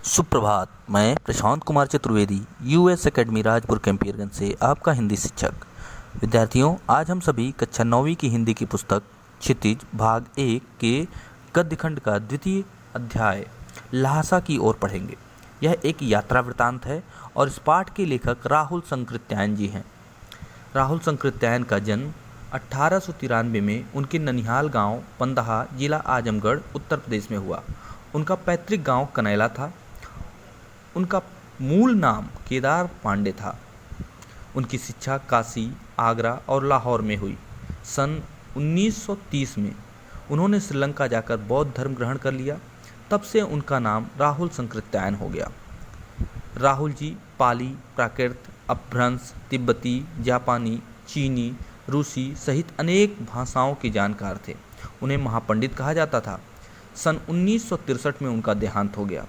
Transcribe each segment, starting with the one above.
सुप्रभात। मैं Prashant Kumar Chaturvedi US academy Rajpur Campierganj से आपका हिंदी शिक्षक। विद्यार्थियों, आज हम सभी कक्षा 9वीं की हिंदी की पुस्तक क्षितिज भाग 1 के गद्य खंड का द्वितीय अध्याय ल्हासा की ओर पढ़ेंगे। यह एक यात्रा वृत्तांत है और इस पाठ के लेखक राहुल संकृत्यायन जी हैं। राहुल संकृत्यायन का जन्म 1893 में उनके ननिहाल गांव पंदहा, जिला आजमगढ़, उत्तर प्रदेश में हुआ। उनका पैतृक गांव कनैला था। उनका मूल नाम केदार पांडे था। उनकी शिक्षा काशी, आगरा और लाहौर में हुई। सन 1930 में उन्होंने श्रीलंका जाकर बौद्ध धर्म ग्रहण कर लिया। तब से उनका नाम राहुल संकृत्यायन हो गया। राहुल जी पाली, प्राकृत, अपभ्रंश, तिब्बती, जापानी, चीनी, रूसी सहित अनेक भाषाओं के जानकार थे। उन्हें महापंडित कहा जाता था। सन 1963 में उनका देहांत हो गया।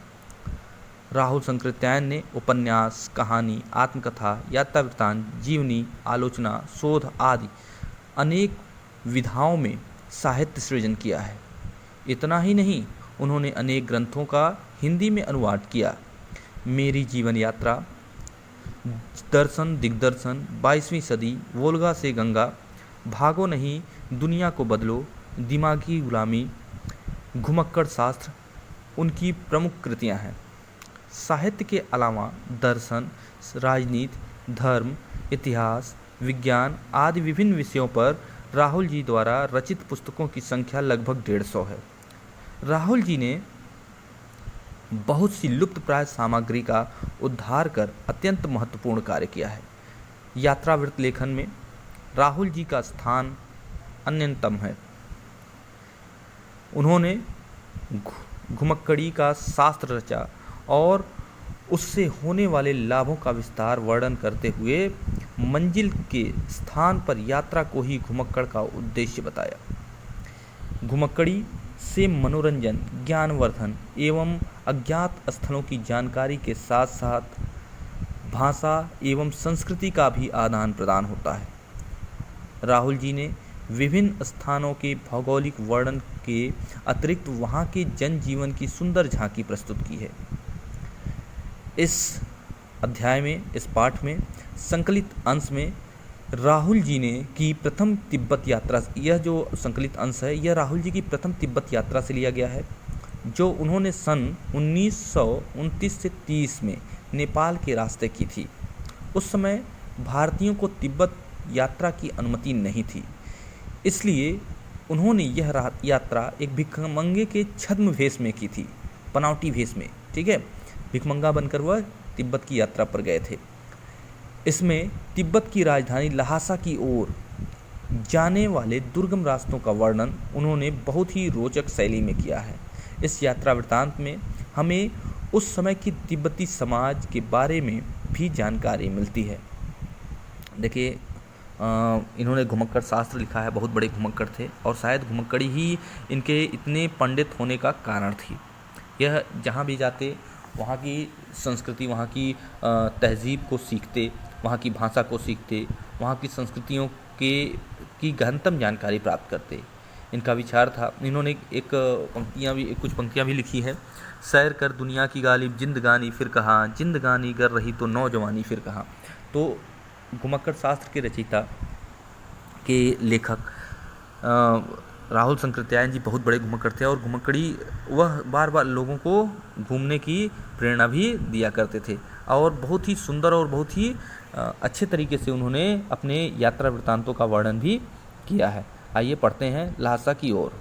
राहुल संकृत्यायन ने उपन्यास, कहानी, आत्मकथा, यात्रा वृत्तांत, जीवनी, आलोचना, शोध आदि अनेक विधाओं में साहित्य सृजन किया है। इतना ही नहीं, उन्होंने अनेक ग्रंथों का हिंदी में अनुवाद किया। मेरी जीवन यात्रा, दर्शन दिग्दर्शन, 22वीं सदी, वोल्गा से गंगा, भागो नहीं, दुनिया को बदलो, दिमागी गुलामी, घुमक्कड़ शास्त्र उनकी प्रमुख कृतियां हैं। साहित्य के अलावा दर्शन, राजनीति, धर्म, इतिहास, विज्ञान आदि विभिन्न विषयों पर राहुल जी द्वारा रचित पुस्तकों की संख्या लगभग 150 है। राहुल जी ने बहुत सी लुप्तप्राय सामग्री का उद्धार कर अत्यंत महत्वपूर्ण कार्य किया है। यात्रावृत्त लेखन में राहुल जी का स्थान अन्यतम है। उन्होंने घुमक्कड़ी का शास्त्र रचा और उससे होने वाले लाभों का विस्तार वर्णन करते हुए मंजिल के स्थान पर यात्रा को ही घुमक्कड़ का उद्देश्य बताया। घुमक्कड़ी से मनोरंजन, ज्ञानवर्धन एवं अज्ञात स्थलों की जानकारी के साथ साथ भाषा एवं संस्कृति का भी आदान प्रदान होता है। राहुल जी ने विभिन्न स्थानों के भौगोलिक वर्णन के अतिरिक्त वहाँ के जनजीवन की सुंदर झांकी प्रस्तुत की है। इस अध्याय में, इस पाठ में संकलित अंश में राहुल जी ने की प्रथम तिब्बत यात्रा, यह जो संकलित अंश है यह राहुल जी की प्रथम तिब्बत यात्रा से लिया गया है, जो उन्होंने सन 1929 से 30 में नेपाल के रास्ते की थी। उस समय भारतीयों को तिब्बत यात्रा की अनुमति नहीं थी, इसलिए उन्होंने यह यात्रा एक भिखमंगे के छद्म वेश में की थी, बनावटी वेश में। ठीक है, भिखमंगा बनकर वह तिब्बत की यात्रा पर गए थे। इसमें तिब्बत की राजधानी ल्हासा की ओर जाने वाले दुर्गम रास्तों का वर्णन उन्होंने बहुत ही रोचक शैली में किया है। इस यात्रा वृत्तांत में हमें उस समय की तिब्बती समाज के बारे में भी जानकारी मिलती है। देखिए, इन्होंने घुमक्कड़ शास्त्र लिखा है, बहुत बड़े घुमक्कड़ थे और शायद घुमक्कड़ी ही इनके इतने पंडित होने का कारण थी। यह जहाँ भी जाते वहाँ की संस्कृति, वहाँ की तहजीब को सीखते, वहाँ की भाषा को सीखते, वहाँ की संस्कृतियों की गहनतम जानकारी प्राप्त करते। इनका विचार था, इन्होंने कुछ पंक्तियाँ भी लिखी है। सैर कर दुनिया की गालिब जिंदगानी फिर कहाँ, जिंदगानी कर रही तो नौजवानी फिर कहाँ। तो घुमक्कड़ शास्त्र के रचयिता के लेखक राहुल संकृत्यायन जी बहुत बड़े घुमक्कड़ थे और घुमक्कड़ी वह बार बार लोगों को घूमने की प्रेरणा भी दिया करते थे और बहुत ही सुंदर और बहुत ही अच्छे तरीके से उन्होंने अपने यात्रा वृत्तांतों का वर्णन भी किया है। आइए पढ़ते हैं ल्हासा की ओर।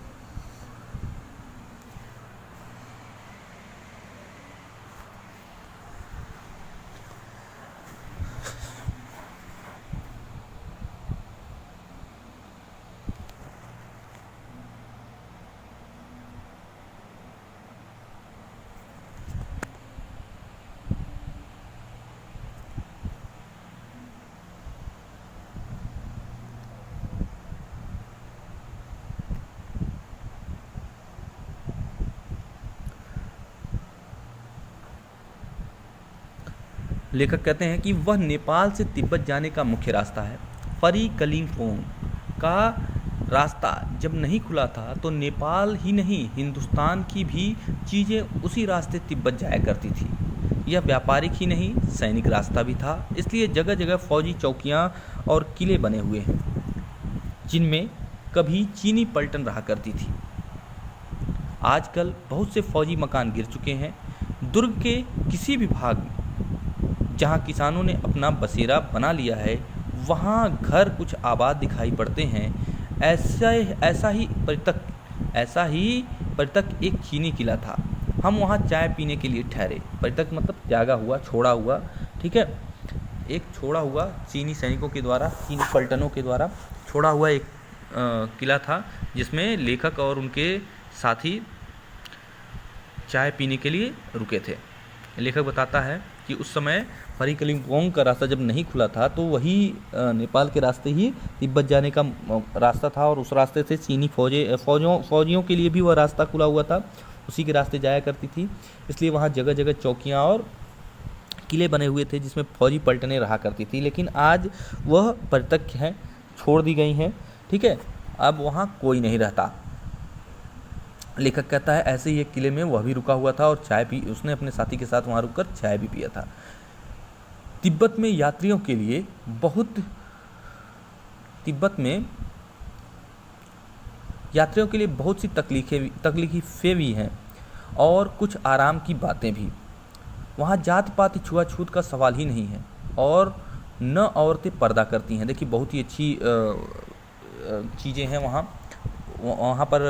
लेखक कहते हैं कि वह नेपाल से तिब्बत जाने का मुख्य रास्ता है। फरी कलिम्पोंग का रास्ता जब नहीं खुला था तो नेपाल ही नहीं हिंदुस्तान की भी चीज़ें उसी रास्ते तिब्बत जाया करती थी। यह व्यापारिक ही नहीं सैनिक रास्ता भी था, इसलिए जगह जगह फौजी चौकियां और किले बने हुए हैं जिनमें कभी चीनी पलटन रहा करती थी। आजकल बहुत से फौजी मकान गिर चुके हैं। दुर्ग के किसी भी भाग में जहां किसानों ने अपना बसेरा बना लिया है वहां घर कुछ आबाद दिखाई पड़ते हैं। ऐसा ही परितक एक चीनी किला था। हम वहाँ चाय पीने के लिए ठहरे। परितक मतलब त्यागा हुआ, छोड़ा हुआ, ठीक है, एक छोड़ा हुआ चीनी सैनिकों के द्वारा, चीनी पलटनों के द्वारा छोड़ा हुआ एक किला था जिसमें लेखक और उनके साथी चाय पीने के लिए रुके थे। लेखक बताता है कि उस समय फरी कलिम्पोंग का रास्ता जब नहीं खुला था तो वही नेपाल के रास्ते ही तिब्बत जाने का रास्ता था और उस रास्ते से चीनी फौजियों के लिए भी वह रास्ता खुला हुआ था, उसी के रास्ते जाया करती थी। इसलिए वहाँ जगह जगह चौकियाँ और किले बने हुए थे जिसमें फौजी पलटनें रहा करती थी। लेकिन आज वह परित्यक्त हैं, छोड़ दी गई हैं, ठीक है, अब वहाँ कोई नहीं रहता। लेखक कहता है ऐसे ही एक किले में वह भी रुका हुआ था और चाय पी, उसने अपने साथी के साथ वहाँ रुककर चाय भी पिया था। तिब्बत में यात्रियों के लिए बहुत सी तकलीफें भी हैं और कुछ आराम की बातें भी। वहाँ जात पात छुआछूत का सवाल ही नहीं है और न औरतें पर्दा करती हैं। देखिए बहुत ही अच्छी चीज़ें हैं वहाँ पर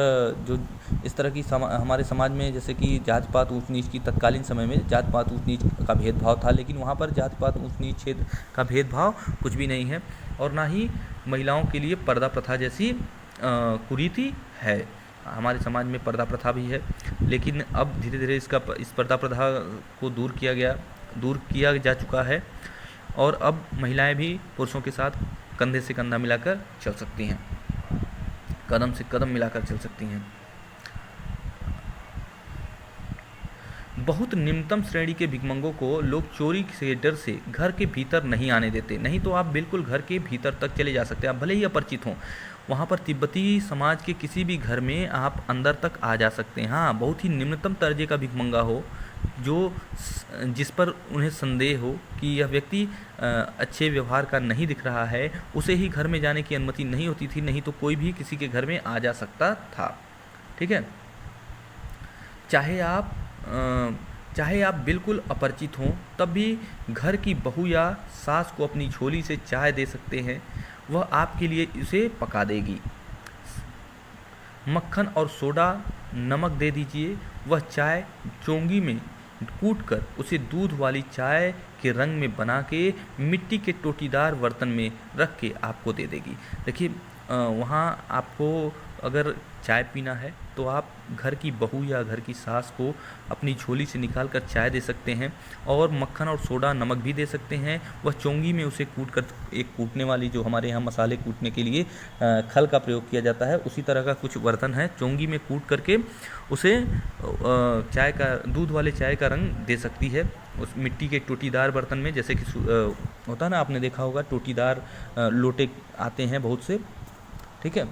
जो इस तरह की हमारे समाज में जैसे कि जात पात ऊंच नीच की तत्कालीन समय में जात पात ऊंच नीच का भेदभाव था, लेकिन वहाँ पर जात पात ऊंच नीच क्षेत्र का भेदभाव कुछ भी नहीं है और ना ही महिलाओं के लिए पर्दा प्रथा जैसी कुरीति है। हमारे समाज में पर्दा प्रथा भी है, लेकिन अब धीरे धीरे इस पर्दा प्रथा को दूर किया जा चुका है और अब महिलाएं भी पुरुषों के साथ कंधे से कंधा मिलाकर चल सकती हैं, कदम से कदम मिलाकर चल सकती हैं। बहुत निम्नतम श्रेणी के भिखमंगों को लोग चोरी से डर से घर के भीतर नहीं आने देते, नहीं तो आप बिल्कुल घर के भीतर तक चले जा सकते हैं, आप भले ही अपरिचित हों। वहाँ पर तिब्बती समाज के किसी भी घर में आप अंदर तक आ जा सकते हैं। हाँ, बहुत ही निम्नतम दर्जे का भिखमंगा हो जिस पर उन्हें संदेह हो कि यह व्यक्ति अच्छे व्यवहार का नहीं दिख रहा है, उसे ही घर में जाने की अनुमति नहीं होती थी, नहीं तो कोई भी किसी के घर में आ जा सकता था, ठीक है। चाहे आप बिल्कुल अपरिचित हों तब भी घर की बहू या सास को अपनी झोली से चाय दे सकते हैं, वह आपके लिए इसे पका देगी। मक्खन और सोडा नमक दे दीजिए, वह चाय चोंगी में कूटकर उसे दूध वाली चाय के रंग में बना के मिट्टी के टोटीदार बर्तन में रख के आपको दे देगी। देखिए वहाँ आपको अगर चाय पीना है तो आप घर की बहू या घर की सास को अपनी झोली से निकाल कर चाय दे सकते हैं और मक्खन और सोडा नमक भी दे सकते हैं। वह चोंगी में उसे कूट कर, एक कूटने वाली जो हमारे यहाँ मसाले कूटने के लिए खल का प्रयोग किया जाता है, उसी तरह का कुछ बर्तन है, चोंगी में कूट करके उसे चाय का, दूध वाले चाय का रंग दे सकती है। उस मिट्टी के टोटीदार बर्तन में, जैसे कि होता है ना, आपने देखा होगा टोटीदार लोटे आते हैं बहुत से, ठीक है,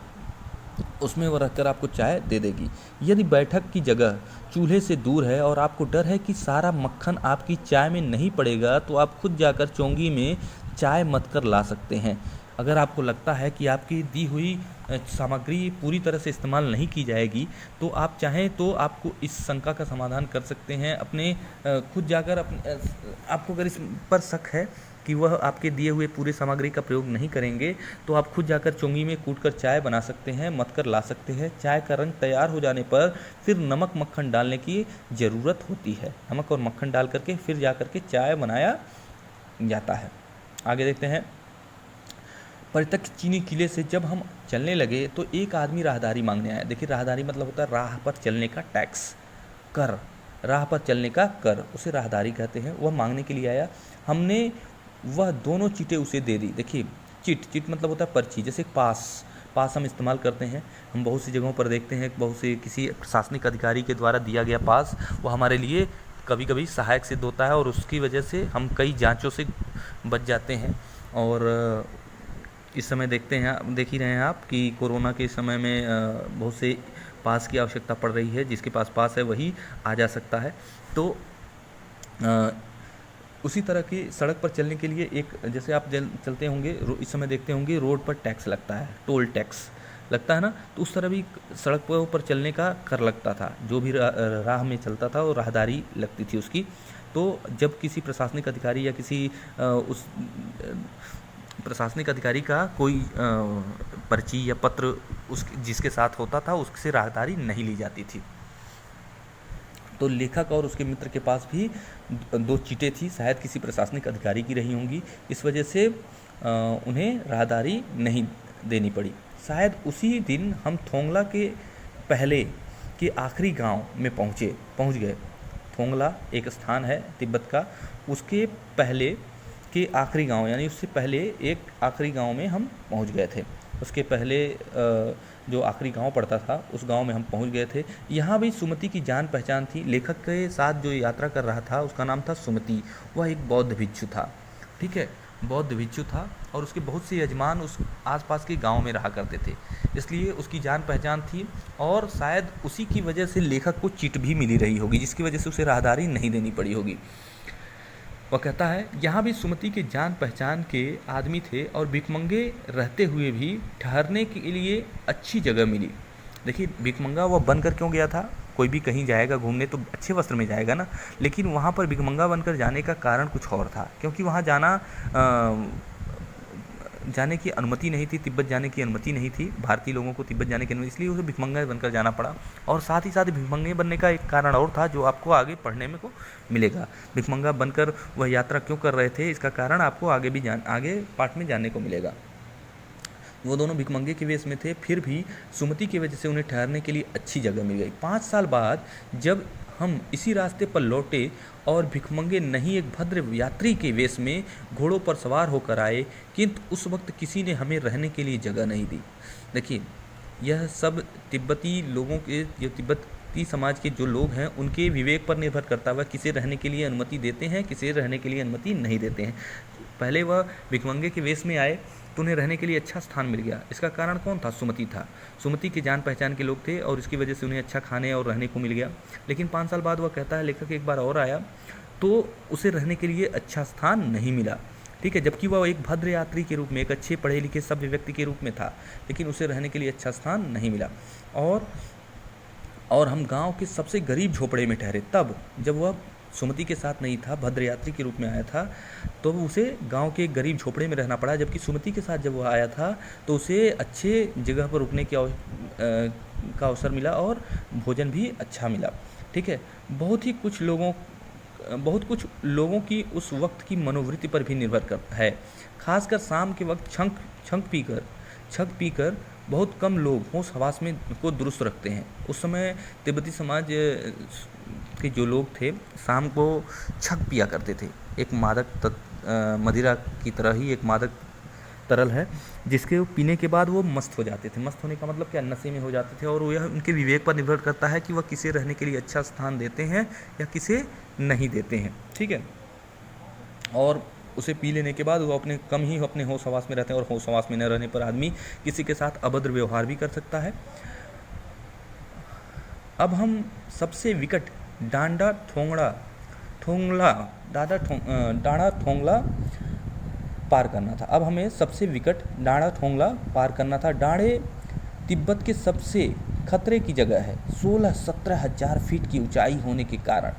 उसमें वो रखकर आपको चाय दे देगी। यदि बैठक की जगह चूल्हे से दूर है और आपको डर है कि सारा मक्खन आपकी चाय में नहीं पड़ेगा तो आप खुद जाकर चोंगी में चाय मत कर ला सकते हैं। अगर आपको लगता है कि आपकी दी हुई सामग्री पूरी तरह से इस्तेमाल नहीं की जाएगी तो आप चाहें तो आपको इस शंका का समाधान कर सकते हैं अपने खुद जाकर आपको अगर इस पर शक है कि वह आपके दिए हुए पूरे सामग्री का प्रयोग नहीं करेंगे तो आप खुद जाकर चोंगी में कूटकर चाय बना सकते हैं, मत कर ला सकते हैं। चाय का रंग तैयार हो जाने पर फिर नमक मक्खन डालने की ज़रूरत होती है। नमक और मक्खन डाल करके फिर जा करके चाय बनाया जाता है। आगे देखते हैं। परित्यक्त चीनी किले से जब हम चलने लगे तो एक आदमी राहदारी मांगने आया। देखिए राहदारी मतलब होता है राह पर चलने का टैक्स, कर, राह पर चलने का कर, उसे राहदारी कहते हैं। वह मांगने के लिए आया। हमने वह दोनों चीटें उसे दे दी। देखिए चिट मतलब होता है पर्ची, जैसे पास हम इस्तेमाल करते हैं, हम बहुत सी जगहों पर देखते हैं, बहुत से किसी प्रशासनिक अधिकारी के द्वारा दिया गया पास वो हमारे लिए कभी कभी सहायक सिद्ध होता है और उसकी वजह से हम कई जांचों से बच जाते हैं और इस समय देख ही रहे हैं आप कि कोरोना के समय में बहुत से पास की आवश्यकता पड़ रही है। जिसके पास पास है वही आ जा सकता है। तो अ, उसी तरह की सड़क पर चलने के लिए एक, जैसे आप चलते होंगे इस समय देखते होंगे रोड पर टैक्स लगता है, टोल टैक्स लगता है ना। तो उस तरह भी सड़क पर चलने का कर लगता था। जो भी राह में चलता था वो राहदारी लगती थी उसकी। तो जब किसी प्रशासनिक अधिकारी या किसी उस प्रशासनिक अधिकारी का कोई पर्ची या पत्र उस जिसके साथ होता था उससे राहदारी नहीं ली जाती थी। तो लेखक और उसके मित्र के पास भी 2 चीटें थी, शायद किसी प्रशासनिक अधिकारी की रही होंगी। इस वजह से उन्हें राहदारी नहीं देनी पड़ी। शायद उसी दिन हम थोंगला के पहले के आखिरी गांव में पहुंच गए। थोंगला एक स्थान है तिब्बत का, उसके पहले के आखिरी गांव, यानी उससे पहले एक आखिरी गांव में हम पहुंच गए थे। उसके पहले जो आखिरी गांव पड़ता था उस गांव में हम पहुंच गए थे। यहाँ भी सुमति की जान पहचान थी। लेखक के साथ जो यात्रा कर रहा था उसका नाम था सुमति। वह एक बौद्ध भिक्षु था, ठीक है, बौद्ध भिक्षु था। और उसके बहुत से यजमान उस आसपास के गांव में रहा करते थे, इसलिए उसकी जान पहचान थी। और शायद उसी की वजह से लेखक को चिट भी मिली रही होगी, जिसकी वजह से उसे राहदारी नहीं देनी पड़ी होगी। वह कहता है, यहाँ भी सुमति के जान पहचान के आदमी थे और भिखमंगे रहते हुए भी ठहरने के लिए अच्छी जगह मिली। देखिए, भिखमंगा वह बनकर क्यों गया था? कोई भी कहीं जाएगा घूमने तो अच्छे वस्त्र में जाएगा ना, लेकिन वहाँ पर भिखमंगा बनकर जाने का कारण कुछ और था। क्योंकि वहाँ जाने की अनुमति नहीं थी, तिब्बत जाने की अनुमति नहीं थी, भारतीय लोगों को तिब्बत जाने की अनुमति, इसलिए उसे भिखमंगा बनकर जाना पड़ा। और साथ ही साथ भिखमंगे बनने का एक कारण और था जो आपको आगे पढ़ने में को मिलेगा। भिखमंगा बनकर वह यात्रा क्यों कर रहे थे, इसका कारण आपको आगे पाठ में जानने को मिलेगा। वो दोनों भिखमंगे के वेश में थे, फिर भी सुमति की वजह से उन्हें ठहरने के लिए अच्छी जगह मिल गई। 5 साल बाद जब हम इसी रास्ते पर लौटे और भिखमंगे नहीं एक भद्र यात्री के वेश में घोड़ों पर सवार होकर आए, किंतु उस वक्त किसी ने हमें रहने के लिए जगह नहीं दी। देखिए, यह सब तिब्बती लोगों के, जो तिब्बती समाज के जो लोग हैं उनके विवेक पर निर्भर करता हुआ किसे रहने के लिए अनुमति देते हैं, किसे रहने के लिए अनुमति नहीं देते हैं। पहले वह भिखमंगे के वेश में आए तो उन्हें रहने के लिए अच्छा स्थान मिल गया। इसका कारण कौन था? सुमति था। सुमति के जान पहचान के लोग थे और इसकी वजह से उन्हें अच्छा खाने और रहने को मिल गया। लेकिन 5 साल बाद वह कहता है, लेखक एक बार और आया तो उसे रहने के लिए अच्छा स्थान नहीं मिला, ठीक है, जबकि वह एक भद्र यात्री के रूप में, एक अच्छे पढ़े लिखे सभ्य व्यक्ति के रूप में था, लेकिन उसे रहने के लिए अच्छा स्थान नहीं मिला। और हम गांव के सबसे गरीब झोपड़े में ठहरे। तब जब वह सुमति के साथ नहीं था, भद्र यात्री के रूप में आया था, तो उसे गांव के गरीब झोपड़े में रहना पड़ा। जबकि सुमति के साथ जब वह आया था तो उसे अच्छे जगह पर रुकने का अवसर मिला और भोजन भी अच्छा मिला, ठीक है। बहुत कुछ लोगों की उस वक्त की मनोवृत्ति पर भी निर्भर करता है। खासकर शाम के वक्त छक पीकर बहुत कम लोग होश हवास में को दुरुस्त रखते हैं। उस समय तिब्बती समाज के जो लोग थे शाम को छक पिया करते थे। एक मदिरा की तरह ही एक मादक तरल है जिसके पीने के बाद वो मस्त हो जाते थे। मस्त होने का मतलब क्या? नशे में हो जाते थे। और यह उनके विवेक पर निर्भर करता है कि वह किसे रहने के लिए अच्छा स्थान देते हैं या किसे नहीं देते हैं, ठीक है। और उसे पी लेने के बाद वो अपने होश हवास में रहते हैं। और होश हवास में न रहने पर आदमी किसी के साथ अभद्र व्यवहार भी कर सकता है। अब हम सबसे विकट डांडा थोंगला पार करना था। अब हमें सबसे विकट डांडा थोंगला पार करना था। डांडे तिब्बत के सबसे खतरे की जगह है। 16-17 हज़ार फीट की ऊंचाई होने के कारण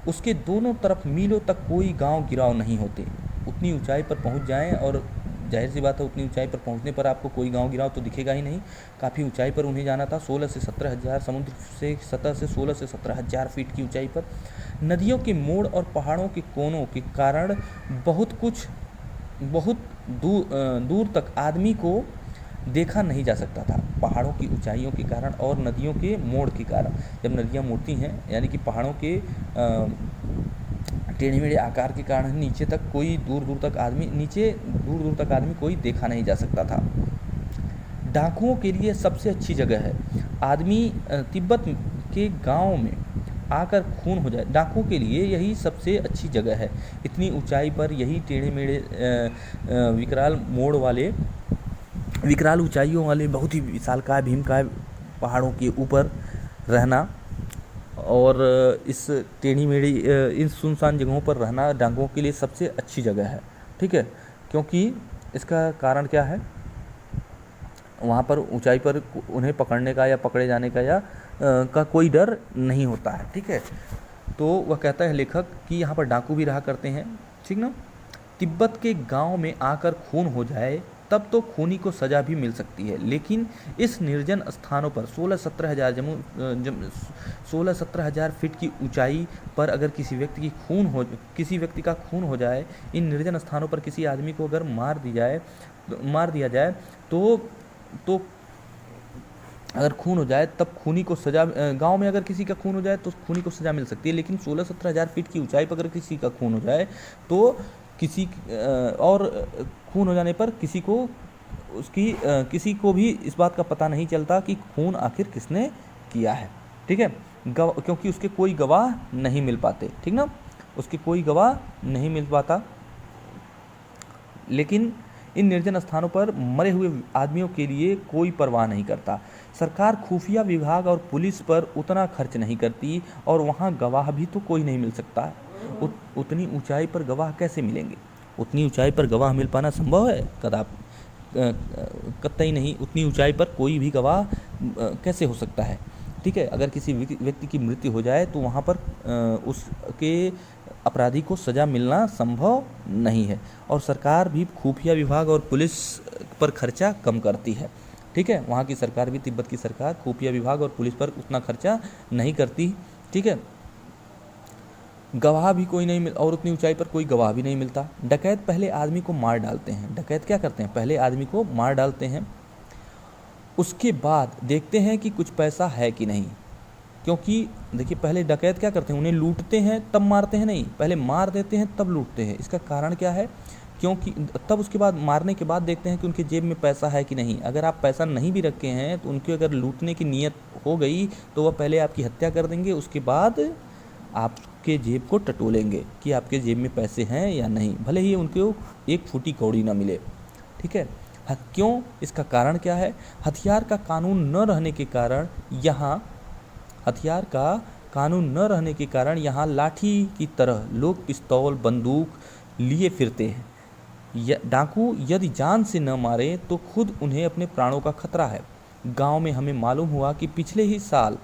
उसके दोनों तरफ मीलों तक कोई गांव गिराव नहीं होते। उतनी ऊंचाई पर पहुंच जाएं और जाहिर सी बात है उतनी ऊंचाई पर पहुंचने पर आपको कोई गांव गिराव तो दिखेगा ही नहीं। काफ़ी ऊंचाई पर उन्हें जाना था। 16 से 17 हज़ार, समुद्र से सतह से 16 से 17 हज़ार फीट की ऊंचाई पर। नदियों के मोड़ और पहाड़ों के कोनों के कारण बहुत दूर तक आदमी को देखा नहीं जा सकता था। पहाड़ों की ऊंचाइयों के कारण और नदियों के मोड़ के कारण, जब नदियाँ मुड़ती हैं यानी कि पहाड़ों के टेढ़े मेढ़े आकार के कारण नीचे दूर दूर तक आदमी कोई देखा नहीं जा सकता था। डाकुओं के लिए सबसे अच्छी जगह है। आदमी तिब्बत के गांव में आकर खून हो जाए, डाकुओं के लिए यही सबसे अच्छी जगह है। इतनी ऊंचाई पर यही टेढ़े मेढ़े विकराल मोड़ वाले विकराल ऊंचाइयों वाले बहुत ही विशालकाय भीमकाय पहाड़ों के ऊपर रहना और इस टेढ़ी मेढ़ी इन सुनसान जगहों पर रहना डाकुओं के लिए सबसे अच्छी जगह है। ठीक है, क्योंकि इसका कारण क्या है, वहाँ पर ऊंचाई पर उन्हें पकड़ने का या पकड़े जाने का या का कोई डर नहीं होता है। ठीक है, तो वह कहता है लेखक कि यहाँ पर डाकू भी रहा करते हैं। ठीक ना, तिब्बत के गांव में आकर खून हो जाए तब तो खूनी को सज़ा भी मिल सकती है, लेकिन इस निर्जन स्थानों पर 16-17 हज़ार फीट की ऊंचाई पर अगर किसी व्यक्ति का खून हो जाए, इन निर्जन स्थानों पर किसी आदमी को अगर मार दिया जाए तो अगर खून हो जाए तब खूनी को सज़ा, गांव में अगर किसी का खून हो जाए तो खूनी को सज़ा मिल सकती है, लेकिन 16-17 हज़ार फीट की ऊंचाई पर अगर किसी का खून हो जाए तो और खून हो जाने पर किसी को भी इस बात का पता नहीं चलता कि खून आखिर किसने किया है। ठीक है, क्योंकि उसके कोई गवाह नहीं मिल पाते। ठीक ना, उसके कोई गवाह नहीं मिल पाता। लेकिन इन निर्जन स्थानों पर मरे हुए आदमियों के लिए कोई परवाह नहीं करता। सरकार खुफिया विभाग और पुलिस पर उतना खर्च नहीं करती और वहाँ गवाह भी तो कोई नहीं मिल सकता। उतनी ऊंचाई पर गवाह कैसे मिलेंगे? उतनी ऊंचाई पर गवाह मिल पाना संभव है? कतई नहीं। उतनी ऊंचाई पर कोई भी गवाह कैसे हो सकता है? ठीक है, अगर किसी व्यक्ति की मृत्यु हो जाए तो वहाँ पर उसके अपराधी को सज़ा मिलना संभव नहीं है और सरकार भी खुफिया विभाग और पुलिस पर खर्चा कम करती है। ठीक है, वहाँ की सरकार भी, तिब्बत की सरकार खुफिया विभाग और पुलिस पर उतना खर्चा नहीं करती। ठीक है, गवाह भी कोई नहीं मिल और उतनी ऊंचाई पर कोई गवाह भी नहीं मिलता। डकैत पहले आदमी को मार डालते हैं। डकैत क्या करते हैं? पहले आदमी को मार डालते हैं, उसके बाद देखते हैं कि कुछ पैसा है कि नहीं। क्योंकि देखिए, पहले डकैत क्या करते हैं? उन्हें लूटते हैं तब मारते हैं नहीं, पहले मार देते हैं तब लूटते हैं। इसका कारण क्या है? क्योंकि तब उसके बाद मारने के बाद देखते हैं कि उनके जेब में पैसा है कि नहीं। अगर आप पैसा नहीं भी रखे हैं तो उनकी अगर लूटने की नीयत हो गई तो वह पहले आपकी हत्या कर देंगे, उसके बाद आपके जेब को टटोलेंगे कि आपके जेब में पैसे हैं या नहीं, भले ही उनको एक फूटी कौड़ी ना मिले। ठीक है, क्यों? इसका कारण क्या है? हथियार का कानून न रहने के कारण यहाँ लाठी की तरह लोग पिस्तौल बंदूक लिए फिरते हैं। डाकू यदि जान से न मारे तो खुद उन्हें अपने प्राणों का खतरा है। गांव में हमें मालूम हुआ कि पिछले ही साल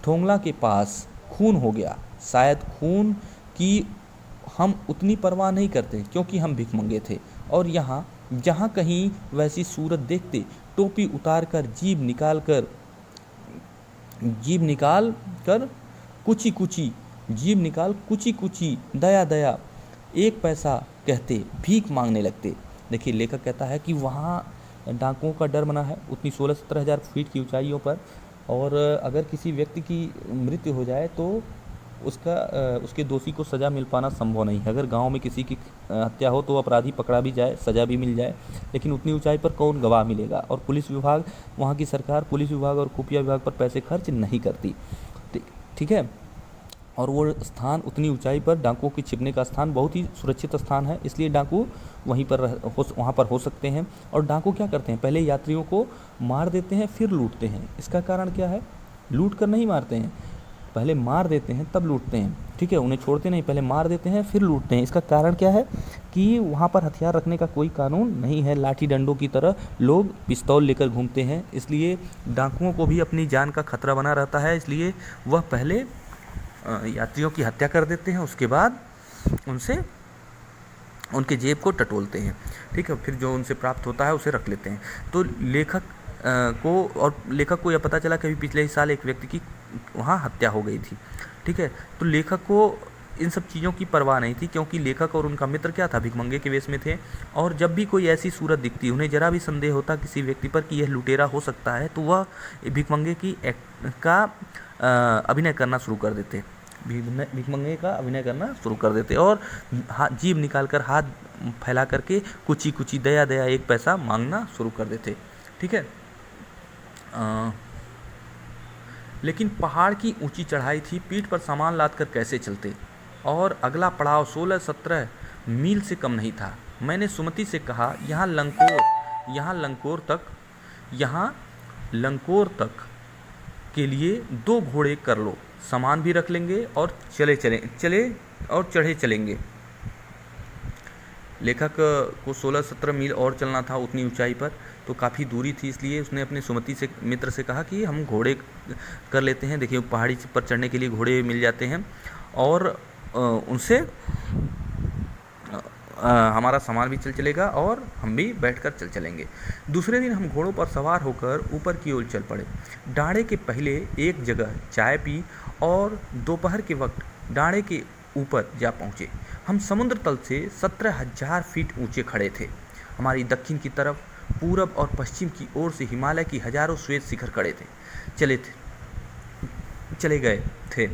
ठोंगला के पास खून हो गया। शायद खून की हम उतनी परवाह नहीं करते क्योंकि हम भिखमंगे थे और जहाँ कहीं वैसी सूरत देखते, टोपी उतार कर जीभ निकाल कुची कुची दया दया एक पैसा कहते भीख मांगने लगते। देखिए, लेखक कहता है कि वहाँ डाकुओं का डर बना है उतनी 16-17 हज़ार फीट की ऊंचाइयों पर, और अगर किसी व्यक्ति की मृत्यु हो जाए तो उसके दोषी को सज़ा मिल पाना संभव नहीं है। अगर गांव में किसी की हत्या हो तो अपराधी पकड़ा भी जाए, सज़ा भी मिल जाए, लेकिन उतनी ऊंचाई पर कौन गवाह मिलेगा? और पुलिस विभाग, वहाँ की सरकार पुलिस विभाग और खुफिया विभाग पर पैसे खर्च नहीं करती। ठीक है, और वो स्थान, उतनी ऊंचाई पर डाकुओं के छिपने का स्थान बहुत ही सुरक्षित स्थान है, इसलिए डाकू वहाँ पर हो सकते हैं। और डाकू क्या करते हैं? पहले यात्रियों को मार देते हैं फिर लूटते हैं। इसका कारण क्या है? लूट कर नहीं मारते हैं, पहले मार देते हैं तब लूटते हैं। ठीक है, उन्हें छोड़ते नहीं, पहले मार देते हैं फिर लूटते हैं। इसका कारण क्या है? कि वहाँ पर हथियार रखने का कोई कानून नहीं है। लाठी डंडों की तरह लोग पिस्तौल लेकर घूमते हैं, इसलिए डाकुओं को भी अपनी जान का खतरा बना रहता है। इसलिए वह पहले यात्रियों की हत्या कर देते हैं, उसके बाद उनसे उनके जेब को टटोलते हैं। ठीक है, फिर जो उनसे प्राप्त होता है उसे रख लेते हैं। तो लेखक को यह पता चला कि पिछले ही साल एक व्यक्ति की वहाँ हत्या हो गई थी। ठीक है, तो लेखक को इन सब चीज़ों की परवाह नहीं थी, क्योंकि लेखक और उनका मित्र क्या था? भिखमंगे के वेश में थे, और जब भी कोई ऐसी सूरत दिखती, उन्हें जरा भी संदेह होता किसी व्यक्ति पर कि यह लुटेरा हो सकता है, तो वह भिखमंगे का अभिनय करना शुरू कर देते। भिखमंगे का अभिनय करना शुरू कर देते और जीभ निकालकर हाथ फैला करके कुची कुची दया दया एक पैसा मांगना शुरू कर देते। ठीक है, लेकिन पहाड़ की ऊंची चढ़ाई थी, पीठ पर सामान लाद कर कैसे चलते, और अगला पड़ाव 16-17 मील से कम नहीं था। मैंने सुमति से कहा, यहाँ लंकोर यहाँ लंकोर तक के लिए 2 घोड़े कर लो, सामान भी रख लेंगे और चढ़े चलेंगे। लेखक को 16-17 मील और चलना था उतनी ऊंचाई पर, तो काफ़ी दूरी थी, इसलिए उसने अपने सुमति से मित्र से कहा कि हम घोड़े कर लेते हैं। देखिए पहाड़ी पर चढ़ने के लिए घोड़े मिल जाते हैं और उनसे हमारा सामान भी चलेगा और हम भी बैठकर चलेंगे। दूसरे दिन हम घोड़ों पर सवार होकर ऊपर की ओर चल पड़े। डाँड़े के पहले एक जगह चाय पी और दोपहर के वक्त डाँड़े के ऊपर जा पहुँचे। हम समुद्र तल से 17,000 फीट ऊंचे खड़े थे। हमारी दक्षिण की तरफ, पूरब और पश्चिम की ओर से हिमालय की हजारों श्वेत शिखर खड़े थे, चले गए थे।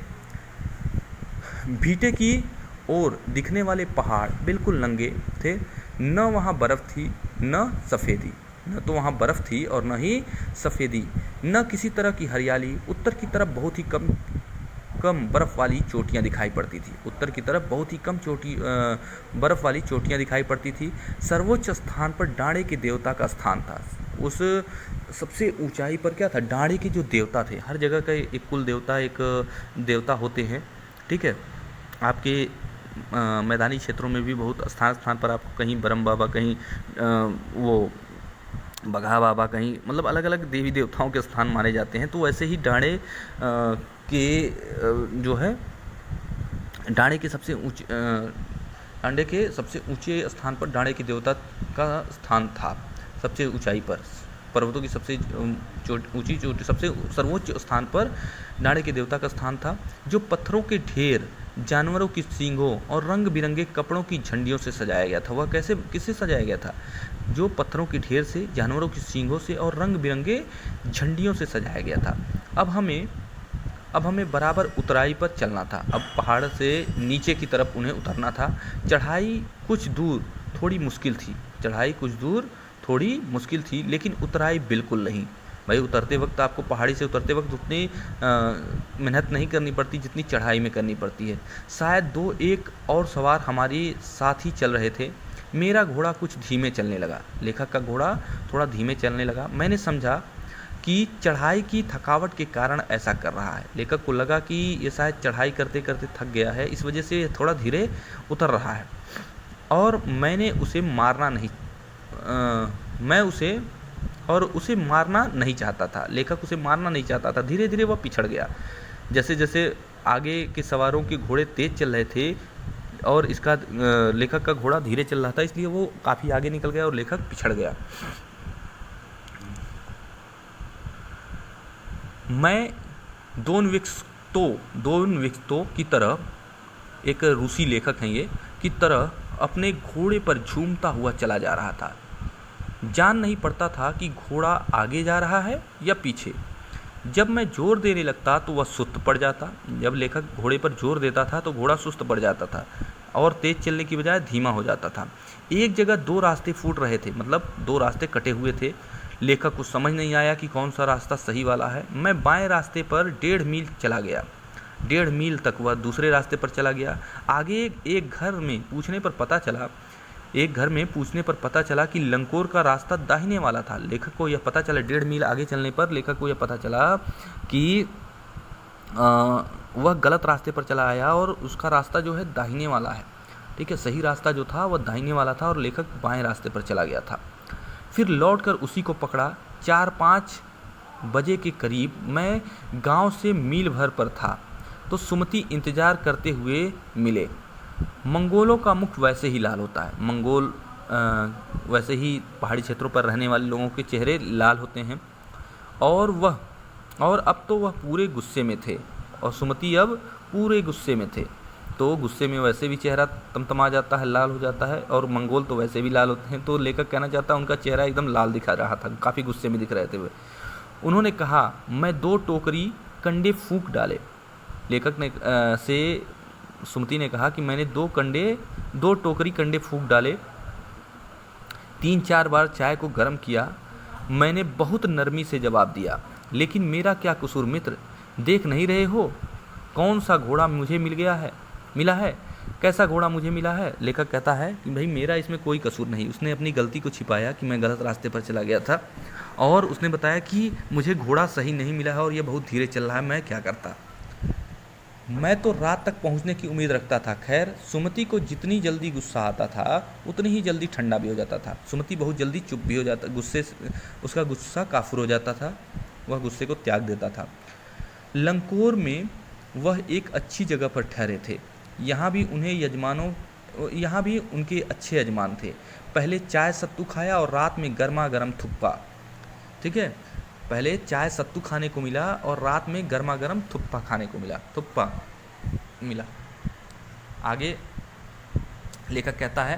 भीटे की ओर दिखने वाले पहाड़ बिल्कुल नंगे थे। न वहाँ बर्फ थी न सफ़ेदी, न तो वहाँ बर्फ थी और न ही सफ़ेदी, न किसी तरह की हरियाली। उत्तर की तरफ बहुत ही कम बर्फ़ वाली चोटियाँ दिखाई पड़ती थी। उत्तर की तरफ बहुत ही कम बर्फ़ वाली चोटियाँ दिखाई पड़ती थी। सर्वोच्च स्थान पर डाँड़े के देवता का स्थान था। उस सबसे ऊंचाई पर क्या था? डाँड़े के जो देवता थे, हर जगह का एक कुल देवता, एक देवता होते हैं, ठीक है। आपके मैदानी क्षेत्रों में भी बहुत स्थान पर आपको कहीं ब्रह्म बाबा, कहीं वो बगहा बाबा, कहीं मतलब अलग अलग देवी देवताओं के स्थान माने जाते हैं। तो वैसे ही डाँड़े के सबसे ऊंचे स्थान पर डाँड़े के देवता का स्थान था। सबसे ऊंचाई पर, पर्वतों की सबसे ऊंची चोटी, सबसे सर्वोच्च स्थान पर डाँड़े के देवता का स्थान था, जो पत्थरों के ढेर, जानवरों की सींगों और रंग बिरंगे कपड़ों की झंडियों से सजाया गया था। वह किससे सजाया गया था? जो पत्थरों के ढेर से, जानवरों की सींगों से और रंग बिरंगे झंडियों से सजाया गया था। अब हमें बराबर उतराई पर चलना था। अब पहाड़ से नीचे की तरफ उन्हें उतरना था। चढ़ाई कुछ दूर थोड़ी मुश्किल थी, लेकिन उतराई बिल्कुल नहीं। भाई उतरते वक्त आपको, पहाड़ी से उतरते वक्त उतनी मेहनत नहीं करनी पड़ती जितनी चढ़ाई में करनी पड़ती है। शायद 2-1 और सवार हमारे साथ ही चल रहे थे। मेरा घोड़ा कुछ धीमे चलने लगा। लेखक का घोड़ा थोड़ा धीमे चलने लगा। मैंने समझा कि चढ़ाई की थकावट के कारण ऐसा कर रहा है। लेखक को लगा कि ये शायद चढ़ाई करते करते थक गया है, इस वजह से थोड़ा धीरे उतर रहा है। और उसे मारना नहीं चाहता था। लेखक उसे मारना नहीं चाहता था। धीरे धीरे वह पिछड़ गया। जैसे जैसे आगे के सवारों के घोड़े तेज चल रहे थे और लेखक का घोड़ा धीरे चल रहा था, इसलिए वो काफ़ी आगे निकल गया और लेखक पिछड़ गया। मैं दोनविक्तो की तरह, एक रूसी लेखक हैं ये, की तरह अपने घोड़े पर झूमता हुआ चला जा रहा था। जान नहीं पड़ता था कि घोड़ा आगे जा रहा है या पीछे। जब मैं जोर देने लगता तो वह सुस्त पड़ जाता। जब लेखक घोड़े पर जोर देता था तो घोड़ा सुस्त पड़ जाता था और तेज चलने की बजाय धीमा हो जाता था। एक जगह 2 रास्ते फूट रहे थे, मतलब 2 रास्ते कटे हुए थे। लेखक को समझ नहीं आया कि कौन सा रास्ता सही वाला है। मैं बाएं रास्ते पर 1.5 मील चला गया। 1.5 मील तक वह दूसरे रास्ते पर चला गया। आगे एक घर में पूछने पर पता चला कि लंकोर का रास्ता दाहिने वाला था। लेखक को यह पता चला, 1.5 मील आगे चलने पर लेखक को यह पता चला कि वह गलत रास्ते पर चला आया और उसका रास्ता जो है दाहिने वाला है। ठीक है, सही रास्ता जो था वह दाहिने वाला था और लेखक बाएं रास्ते पर चला गया था। फिर लौटकर उसी को पकड़ा। 4-5 बजे के करीब मैं गांव से मील भर पर था तो सुमति इंतजार करते हुए मिले। मंगोलों का मुख वैसे ही लाल होता है। वैसे ही पहाड़ी क्षेत्रों पर रहने वाले लोगों के चेहरे लाल होते हैं। और अब तो वह पूरे गुस्से में थे और सुमति अब पूरे गुस्से में थे। तो गुस्से में वैसे भी चेहरा तमतमा जाता है, लाल हो जाता है, और मंगोल तो वैसे भी लाल होते हैं। तो लेखक कहना चाहता है उनका चेहरा एकदम लाल दिखा रहा था, काफ़ी गुस्से में दिख रहे थे वे। उन्होंने कहा, मैं 2 टोकरी कंडे फूंक डाले। लेखक ने सुमति ने कहा कि मैंने 2 टोकरी कंडे फूंक डाले। 3-4 बार चाय को गर्म किया। मैंने बहुत नरमी से जवाब दिया, लेकिन मेरा क्या कसूर मित्र, देख नहीं रहे हो कौन सा घोड़ा मुझे मिला है। कैसा घोड़ा मुझे मिला है? लेखक कहता है कि भाई मेरा इसमें कोई कसूर नहीं। उसने अपनी गलती को छिपाया कि मैं गलत रास्ते पर चला गया था, और उसने बताया कि मुझे घोड़ा सही नहीं मिला है और ये बहुत धीरे चल रहा है, मैं क्या करता। मैं तो रात तक पहुंचने की उम्मीद रखता था। खैर, सुमति को जितनी जल्दी गुस्सा आता था उतनी ही जल्दी ठंडा भी हो जाता था। सुमति बहुत जल्दी चुप भी हो जाता, गुस्से से उसका गुस्सा काफूर हो जाता था, वह गुस्से को त्याग देता था। लंकोर में वह एक अच्छी जगह पर ठहरे थे। यहाँ भी उनके अच्छे यजमान थे। पहले चाय सत्तू खाया और रात में गर्मा गर्म थुप्पा। ठीक है, पहले चाय सत्तू खाने को मिला और रात में गर्मा गर्म थुप्पा खाने को मिला। आगे लेखक कहता है,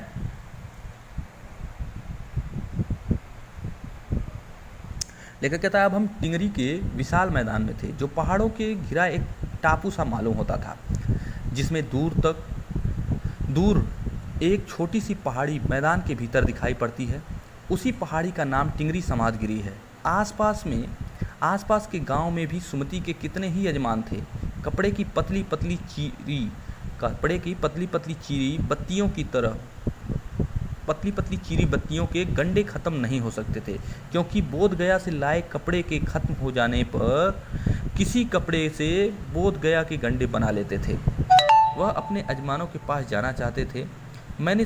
अब हम टिंगरी के विशाल मैदान में थे, जो पहाड़ों के घिरा एक टापू सा मालूम होता था, जिसमें दूर एक छोटी सी पहाड़ी मैदान के भीतर दिखाई पड़ती है। उसी पहाड़ी का नाम टिंगरी समाजगिरी है। आसपास के गांव में भी सुमति के कितने ही यजमान थे। कपड़े की पतली पतली चीरी बत्तियों के गंडे खत्म नहीं हो सकते थे, क्योंकि बोध गया से लाए कपड़े के खत्म हो जाने पर किसी कपड़े से बोध गया के गंडे बना लेते थे। वह अपने यजमानों के पास जाना चाहते थे। मैंने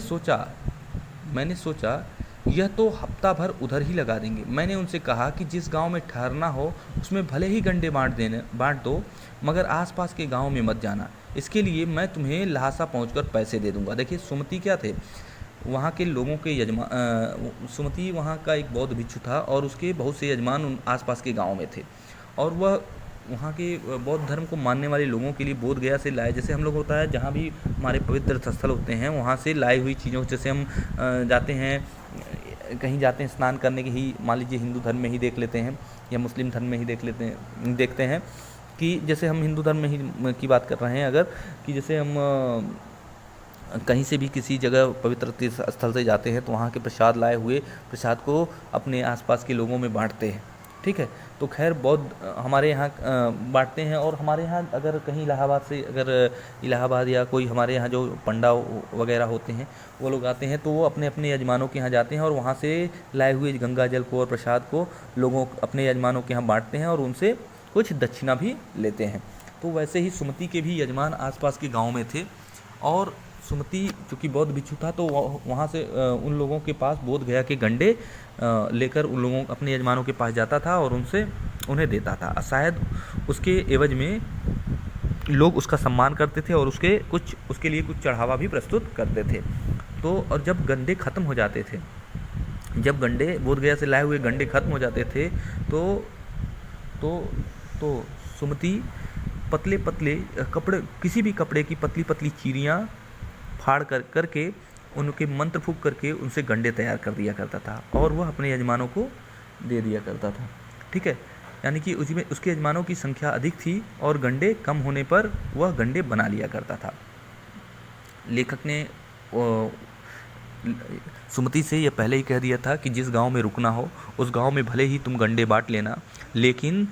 सोचा यह तो हफ्ता भर उधर ही लगा देंगे। मैंने उनसे कहा कि जिस गांव में ठहरना हो उसमें भले ही गंडे बांट दो, मगर आसपास के गांव में मत जाना। इसके लिए मैं तुम्हें लहासा पहुंचकर पैसे दे दूंगा। देखिए, सुमति क्या थे, वहाँ के लोगों के सुमति वहाँ का एक बौद्ध भिक्षु था और उसके बहुत से यजमान उन आसपास के गाँव में थे, और वह वहाँ के बौद्ध धर्म को मानने वाले लोगों के लिए बोध गया से लाए, जैसे हम लोग होता है जहाँ भी हमारे पवित्र स्थल होते हैं वहाँ से लाई हुई चीज़ों, जैसे हम कहीं जाते हैं स्नान करने के ही, मान लीजिए हिंदू धर्म में ही देख लेते हैं या मुस्लिम धर्म में ही देखते हैं कि जैसे हम हिंदू धर्म में ही की बात कर रहे हैं अगर, कि जैसे हम कहीं से भी किसी जगह पवित्र तीर्थ स्थल से जाते हैं तो वहाँ के प्रसाद लाए हुए प्रसाद को अपने आसपास के लोगों में बांटते हैं। ठीक है, तो खैर बौद्ध हमारे यहाँ बांटते हैं, और हमारे यहाँ अगर कहीं इलाहाबाद या कोई हमारे यहाँ जो पंडा वगैरह होते हैं वो लोग आते हैं तो वो अपने अपने यजमानों के यहाँ जाते हैं और वहाँ से लाए हुए गंगा जल को और प्रसाद को लोगों अपने यजमानों के यहाँ बांटते हैं और उनसे कुछ दक्षिणा भी लेते हैं। तो वैसे ही सुमति के भी यजमान आसपास के गाँव में थे, और सुमति चूँकि बौद्ध भिक्षु था तो वहाँ से उन लोगों के पास बोध गया के गंडे लेकर उन लोगों अपने यजमानों के पास जाता था और उन्हें देता था। शायद उसके एवज में लोग उसका सम्मान करते थे और उसके लिए कुछ चढ़ावा भी प्रस्तुत करते थे। तो और जब गंडे खत्म हो जाते थे, जब गंडे बोध गया से लाए हुए गंडे खत्म हो जाते थे तो सुमति पतले पतले कपड़े, किसी भी कपड़े की पतली पतली चीरियाँ फाड़ करके उनके मंत्र फूंक करके उनसे गंडे तैयार कर दिया करता था और वह अपने यजमानों को दे दिया करता था। ठीक है, यानी कि उसमें उसके यजमानों की संख्या अधिक थी और गंडे कम होने पर वह गंडे बना लिया करता था। लेखक ने सुमति से यह पहले ही कह दिया था कि जिस गांव में रुकना हो उस गांव में भले ही तुम गंडे बांट लेना, लेकिन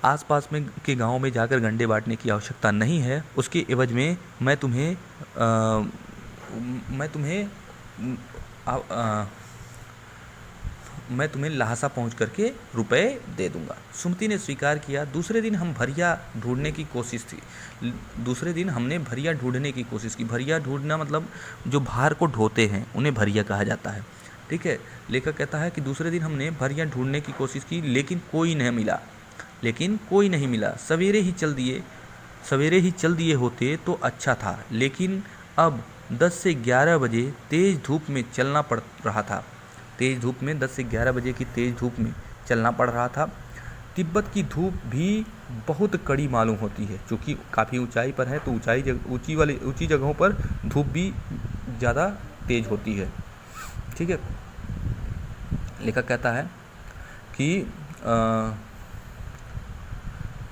आसपास में के गांव में जाकर गंडे बांटने की आवश्यकता नहीं है। उसके एवज में मैं तुम्हें लहासा पहुंच करके रुपए दे दूंगा। सुमति ने स्वीकार किया। दूसरे दिन हमने भरिया ढूंढने की कोशिश की। भरिया ढूंढना मतलब जो भार को ढोते हैं उन्हें भरिया कहा जाता है। ठीक है, लेखक कहता है कि दूसरे दिन हमने भरिया ढूंढने की कोशिश की, लेकिन कोई नहीं मिला। सवेरे ही चल दिए होते तो अच्छा था, लेकिन अब 10 से 11 बजे तेज़ धूप में चलना पड़ रहा था। 10 से 11 बजे की तेज़ धूप में चलना पड़ रहा था। तिब्बत की धूप भी बहुत कड़ी मालूम होती है, क्योंकि काफ़ी ऊंचाई पर है तो ऊंची जगहों पर धूप भी ज़्यादा तेज़ होती है। ठीक है, लेखक कहता है कि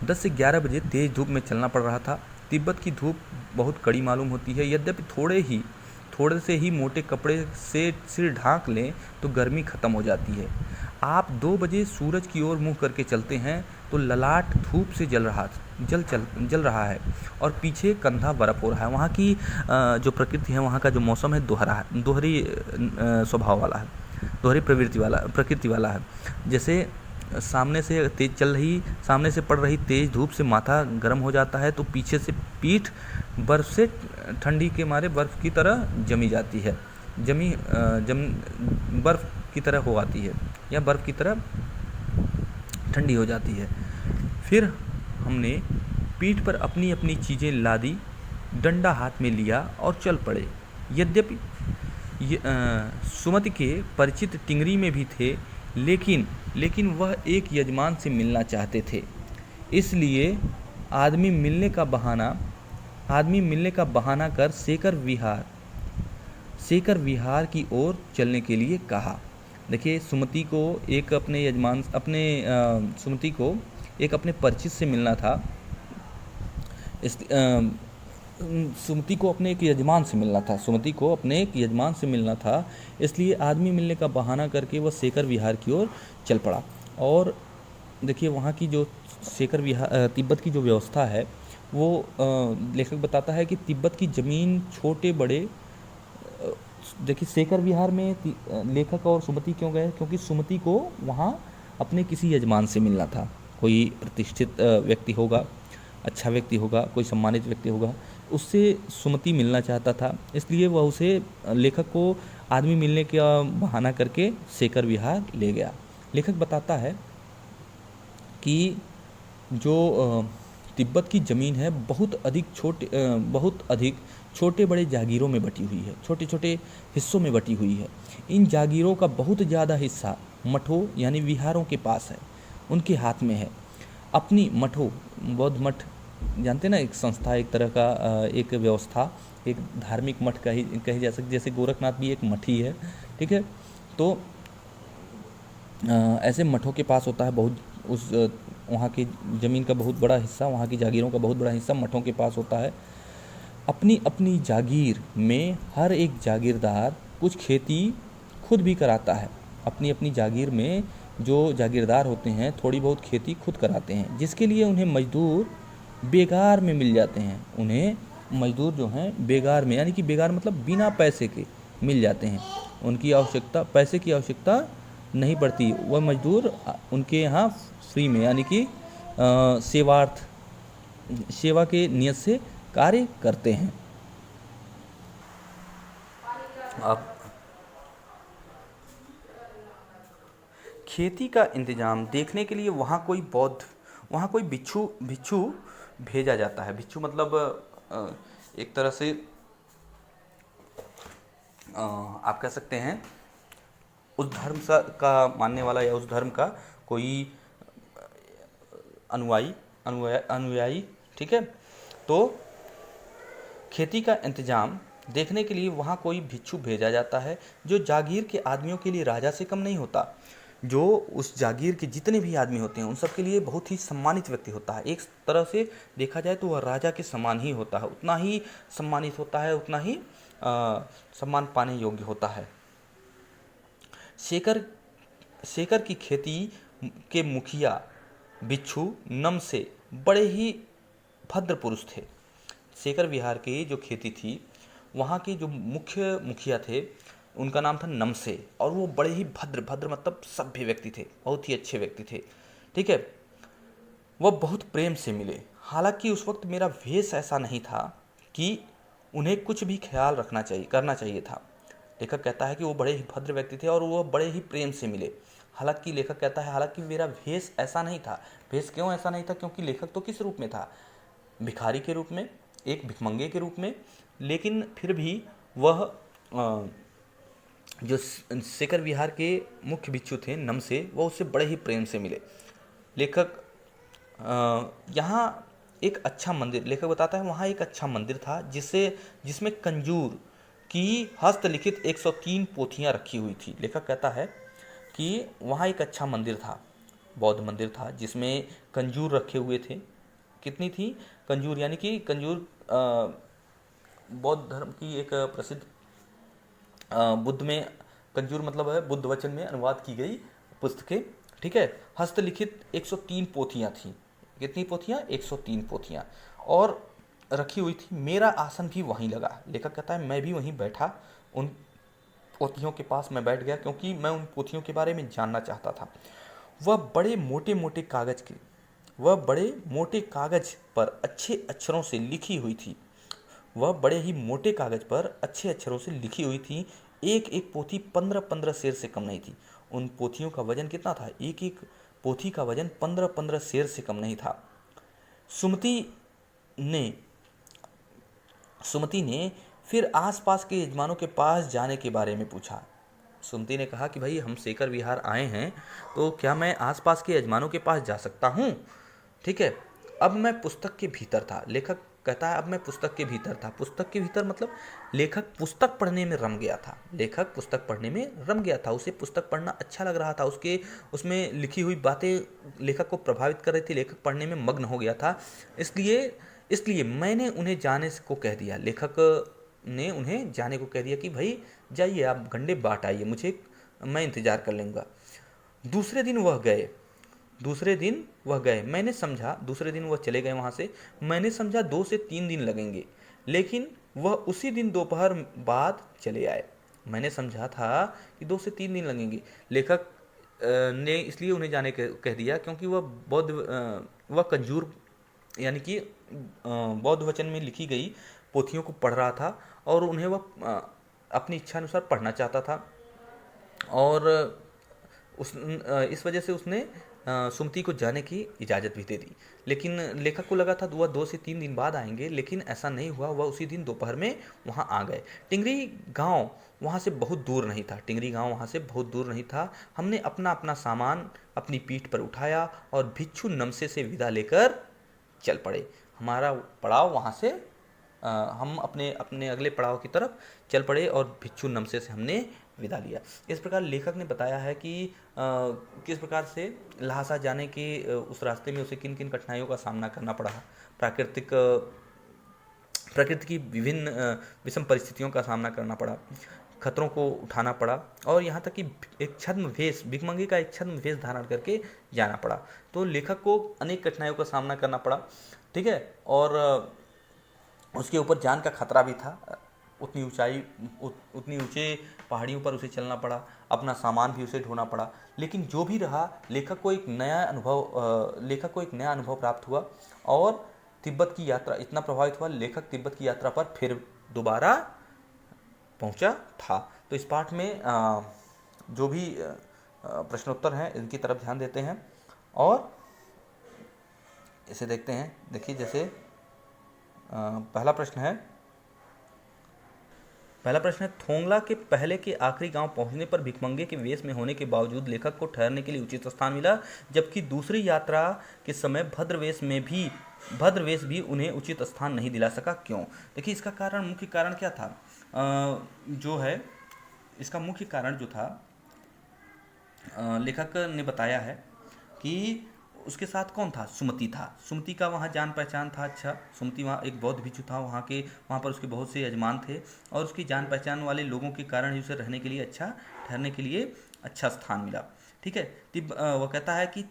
10 से 11 बजे तेज़ धूप में चलना पड़ रहा था। तिब्बत की धूप बहुत कड़ी मालूम होती है। यद्यपि थोड़े से ही मोटे कपड़े से सिर ढांक लें तो गर्मी खत्म हो जाती है। आप 2 बजे सूरज की ओर मुंह करके चलते हैं तो ललाट धूप से जल रहा है और पीछे कंधा बर्फ हो रहा है। वहाँ की जो प्रकृति है, वहाँ का जो मौसम है दोहरी स्वभाव वाला है, दोहरी प्रकृति वाला है। जैसे सामने से पड़ रही तेज धूप से माथा गर्म हो जाता है, तो पीछे से पीठ बर्फ से ठंडी के मारे बर्फ की तरह जमी जाती है, बर्फ की तरह हो आती है या बर्फ की तरह ठंडी हो जाती है। फिर हमने पीठ पर अपनी अपनी चीज़ें लादी, डंडा हाथ में लिया और चल पड़े। यद्यपि सुमति के परिचित टिंगरी में भी थे, लेकिन वह एक यजमान से मिलना चाहते थे। इसलिए आदमी मिलने का बहाना कर सेकर विहार की ओर चलने के लिए कहा। देखिए, सुमति को अपने परिचित से मिलना था। सुमति को अपने एक यजमान से मिलना था, इसलिए आदमी मिलने का बहाना करके वह सेकर विहार की ओर चल पड़ा। और देखिए, वहाँ की जो सेकर विहार तिब्बत की जो व्यवस्था है, वो लेखक बताता है कि तिब्बत की ज़मीन छोटे बड़े। देखिए, सेकर विहार में लेखक और सुमति क्यों गए? क्योंकि सुमति को वहाँ अपने किसी यजमान से मिलना था। कोई प्रतिष्ठित व्यक्ति होगा, अच्छा व्यक्ति होगा, कोई सम्मानित व्यक्ति होगा, उससे सुमति मिलना चाहता था। इसलिए वह लेखक को आदमी मिलने का बहाना करके सेकर विहार ले गया। लेखक बताता है कि जो तिब्बत की ज़मीन है बहुत अधिक छोटे बड़े जागीरों में बटी हुई है, छोटे छोटे हिस्सों में बटी हुई है। इन जागीरों का बहुत ज़्यादा हिस्सा मठों यानी विहारों के पास है, उनके हाथ में है। अपनी मठों, बौद्ध मठ जानते ना, एक संस्था, एक तरह का एक व्यवस्था, एक धार्मिक मठ कही जा सकती, जैसे गोरखनाथ भी एक मठ ही है, ठीक है। तो ऐसे मठों के पास होता है वहाँ की ज़मीन का बहुत बड़ा हिस्सा, वहाँ की जागीरों का बहुत बड़ा हिस्सा मठों के पास होता है। अपनी अपनी जागीर में हर एक जागीरदार कुछ खेती खुद भी कराता है। अपनी अपनी जागीर में जो जागीरदार होते हैं थोड़ी बहुत खेती खुद कराते हैं, जिसके लिए उन्हें मजदूर बेगार में मिल जाते हैं। उन्हें मजदूर जो हैं बेगार में, यानी कि बेगार मतलब बिना पैसे के मिल जाते हैं। उनकी पैसे की आवश्यकता नहीं पड़ती। वह मजदूर उनके यहाँ फ्री में, यानी कि सेवा के नियत से कार्य करते हैं। अब खेती का इंतजाम देखने के लिए वहाँ कोई भिक्षु भेजा जाता है। भिक्षु मतलब एक तरह से आप कह सकते हैं उस धर्म का मानने वाला या उस धर्म का कोई अनुयायी, ठीक है। तो खेती का इंतजाम देखने के लिए वहाँ कोई भिक्षु भेजा जाता है, जो जागीर के आदमियों के लिए राजा से कम नहीं होता। जो उस जागीर के जितने भी आदमी होते हैं उन सब के लिए बहुत ही सम्मानित व्यक्ति होता है। एक तरह से देखा जाए तो वह राजा के समान ही होता है, उतना ही सम्मानित होता है, उतना ही सम्मान पाने योग्य होता है। सेकर की खेती के मुखिया भिक्षु नमसे बड़े ही भद्र पुरुष थे। सेकर विहार की जो खेती थी, वहाँ के जो मुख्य मुखिया थे, उनका नाम था नमसे, और वो बड़े ही भद्र मतलब सभ्य व्यक्ति थे, बहुत ही अच्छे व्यक्ति थे, ठीक है। वह बहुत प्रेम से मिले। हालांकि उस वक्त मेरा वेश ऐसा नहीं था कि उन्हें कुछ भी ख्याल करना चाहिए था। लेखक कहता है कि वो बड़े ही भद्र व्यक्ति थे और वो बड़े ही प्रेम से मिले। हालांकि लेखक कहता है हालांकि मेरा भेष ऐसा नहीं था। भेष क्यों ऐसा नहीं था? क्योंकि लेखक तो किस रूप में था? भिखारी के रूप में, एक भिखमंगे के रूप में। लेकिन फिर भी वह जो सेकर विहार के मुख्य भिक्षु थे नमसे, वह उससे बड़े ही प्रेम से मिले। लेखक यहाँ एक अच्छा मंदिर, लेखक बताता है वहाँ एक अच्छा मंदिर था जिसमें कंजूर की हस्तलिखित 103 पोथियाँ रखी हुई थी। लेखक कहता है कि वहाँ एक अच्छा मंदिर था, बौद्ध मंदिर था, जिसमें कंजूर रखे हुए थे। कितनी थी कंजूर? यानी कि कंजूर बौद्ध धर्म की एक प्रसिद्ध, बुद्ध में कंजूर मतलब है बुद्ध वचन में अनुवाद की गई पुस्तकें, ठीक है। हस्तलिखित 103 पोथियाँ थीं। कितनी पोथियाँ? 103 पोथियाँ। और रखी हुई थी। मेरा आसन भी वहीं लगा। लेखक कहता है मैं भी वहीं बैठा, उन पोथियों के पास मैं बैठ गया, क्योंकि मैं उन पोथियों के बारे में जानना चाहता था। वह बड़े मोटे मोटे कागज के वह बड़े मोटे कागज पर अच्छे अक्षरों से लिखी हुई थी। वह बड़े ही मोटे कागज पर अच्छे अक्षरों से लिखी हुई थी। एक एक पोथी 15-15 शेर से कम नहीं थी। उन पोथियों का वजन कितना था? एक एक पोथी का वजन 15-15 शेर से कम नहीं था। सुमति ने सुमति ने फिर आसपास के यजमानों के पास जाने के बारे में पूछा। सुमति ने कहा कि भाई हम शेखर विहार आए हैं, तो क्या मैं आसपास के यजमानों के पास जा सकता हूँ? ठीक है। अब मैं पुस्तक के भीतर था। लेखक कहता है अब मैं पुस्तक के भीतर था। पुस्तक के भीतर मतलब लेखक पुस्तक पढ़ने में रम गया था। लेखक पुस्तक पढ़ने में रम गया था। उसे पुस्तक पढ़ना अच्छा लग रहा था। उसमें लिखी हुई बातें लेखक को प्रभावित कर रही थी। लेखक पढ़ने में मग्न हो गया था। इसलिए इसलिए मैंने उन्हें जाने को कह दिया। लेखक ने उन्हें जाने को कह दिया कि भाई जाइए, आप गंडे बांट आइए, मैं इंतज़ार कर लूँगा। दूसरे दिन वह गए मैंने समझा, दूसरे दिन वह चले गए वहाँ से। मैंने समझा 2 से 3 दिन लगेंगे, लेकिन वह उसी दिन दोपहर बाद चले आए। मैंने समझा था कि 2 से 3 दिन लगेंगे। लेखक ने इसलिए उन्हें जाने कह दिया क्योंकि वह कंजूर, यानी कि बौद्ध वचन में लिखी गई पोथियों को पढ़ रहा था, और उन्हें वह अपनी इच्छा अनुसार पढ़ना चाहता था। और इस वजह से उसने सुमति को जाने की इजाज़त भी दे दी। लेकिन लेखक को लगा था वह 2 से 3 दिन बाद आएंगे, लेकिन ऐसा नहीं हुआ। वह उसी दिन दोपहर में वहाँ आ गए। टिंगरी गांव वहाँ से बहुत दूर नहीं था। हमने अपना अपना सामान अपनी पीठ पर उठाया और भिक्षु नमसे से विदा लेकर चल पड़े। हमारा पड़ाव वहाँ से हम अपने अपने अगले पड़ाव की तरफ चल पड़े और भिक्षु नमसे से हमने विदा लिया। इस प्रकार लेखक ने बताया है कि किस प्रकार से लहासा जाने के उस रास्ते में उसे किन किन कठिनाइयों का सामना करना पड़ा। प्रकृति की विभिन्न विषम परिस्थितियों का सामना करना पड़ा, खतरों को उठाना पड़ा, और यहाँ तक कि एक छद्म वेश, भिखमंगे का एक छद्म वेश धारण करके जाना पड़ा। तो लेखक को अनेक कठिनाइयों का सामना करना पड़ा। ठीक है। और उसके ऊपर जान का खतरा भी था। उतनी ऊंचे पहाड़ियों पर उसे चलना पड़ा, अपना सामान भी उसे ढोना पड़ा। लेकिन जो भी रहा, लेखक को एक नया अनुभव प्राप्त हुआ, और तिब्बत की यात्रा इतना प्रभावित हुआ, लेखक तिब्बत की यात्रा पर फिर दोबारा पहुंचा था। तो इस पाठ में जो भी प्रश्नोत्तर हैं इनकी तरफ ध्यान देते हैं और इसे देखते हैं। देखिए, जैसे पहला प्रश्न है थोंगला के पहले के आखिरी गांव पहुंचने पर भिखमंगे के वेश में होने के बावजूद लेखक को ठहरने के लिए उचित स्थान मिला, जबकि दूसरी यात्रा के समय भद्रवेश भी उन्हें उचित स्थान नहीं दिला सका। क्यों? देखिए, इसका मुख्य कारण क्या था? इसका मुख्य कारण जो था, लेखक ने बताया है कि उसके साथ कौन था? सुमति था। सुमति का वहाँ जान पहचान था। अच्छा, सुमति वहाँ एक बौद्ध भिक्षु था, वहाँ पर उसके बहुत से यजमान थे, और उसकी जान पहचान वाले लोगों के कारण ही उसे रहने के लिए ठहरने के लिए अच्छा स्थान मिला। ठीक है। वह कहता है कि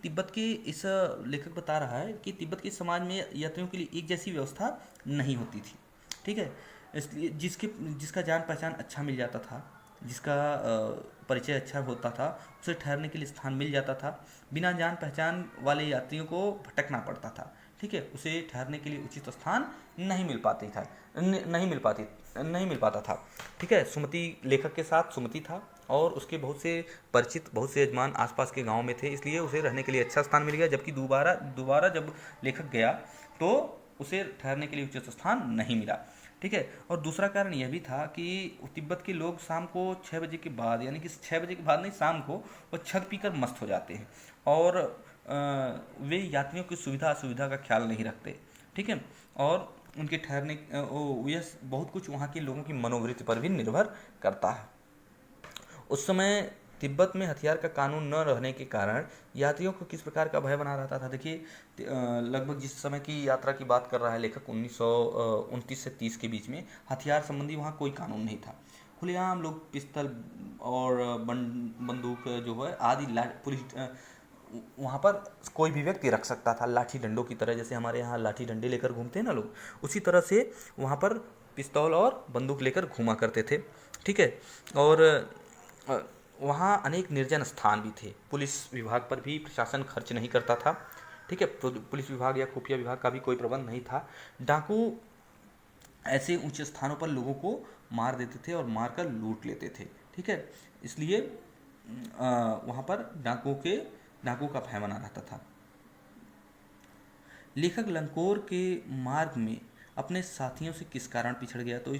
लेखक बता रहा है कि तिब्बत के समाज में यात्रियों के लिए एक जैसी व्यवस्था नहीं होती थी। ठीक है। इसलिए जिसका जान पहचान अच्छा मिल जाता था, जिसका परिचय अच्छा होता था, उसे ठहरने के लिए स्थान मिल जाता था। बिना जान पहचान वाले यात्रियों को भटकना पड़ता था। ठीक है। उसे ठहरने के लिए उचित स्थान नहीं मिल पाता था। ठीक है। लेखक के साथ सुमति था, और उसके बहुत से यजमान आसपास के गांव में थे, इसलिए उसे रहने के लिए अच्छा स्थान मिल गया। जबकि दोबारा जब लेखक गया तो उसे ठहरने के लिए उचित स्थान नहीं मिला। ठीक है। और दूसरा कारण यह भी था कि तिब्बत के लोग शाम को 6 बजे के बाद, यानी कि 6 बजे के बाद नहीं, शाम को वो छत पीकर मस्त हो जाते हैं, और वे यात्रियों की सुविधा असुविधा का ख्याल नहीं रखते। ठीक है। और उनके ठहरने यह बहुत कुछ वहाँ के लोगों की मनोवृत्ति पर भी निर्भर करता है। उस समय तिब्बत में हथियार का कानून न रहने के कारण यात्रियों को किस प्रकार का भय बना रहता था? देखिए, लगभग जिस समय की यात्रा की बात कर रहा है लेखक, 1929 से 30 के बीच में, हथियार संबंधी वहाँ कोई कानून नहीं था। खुलेआम लोग पिस्तल और बंदूक जो है आदि पुलिस वहाँ पर कोई भी व्यक्ति रख सकता था, लाठी डंडों की तरह, जैसे हमारे यहाँ लाठी डंडे लेकर घूमते हैं ना लोग, उसी तरह से वहाँ पर पिस्तौल और बंदूक लेकर घूमा करते थे। ठीक है। और अ, वहाँ अनेक निर्जन स्थान भी थे। पुलिस विभाग पर भी प्रशासन खर्च नहीं करता था। ठीक है। पुलिस विभाग या खुफिया विभाग का भी कोई प्रबंध नहीं था। डाकू ऐसे ऊंचे स्थानों पर लोगों को मार देते थे और मारकर लूट लेते थे। ठीक है। इसलिए वहाँ पर डाकुओं का भय बना रहता था। लेखक लंकोर के मार्ग में अपने साथियों से किस कारण पिछड़ गया? तो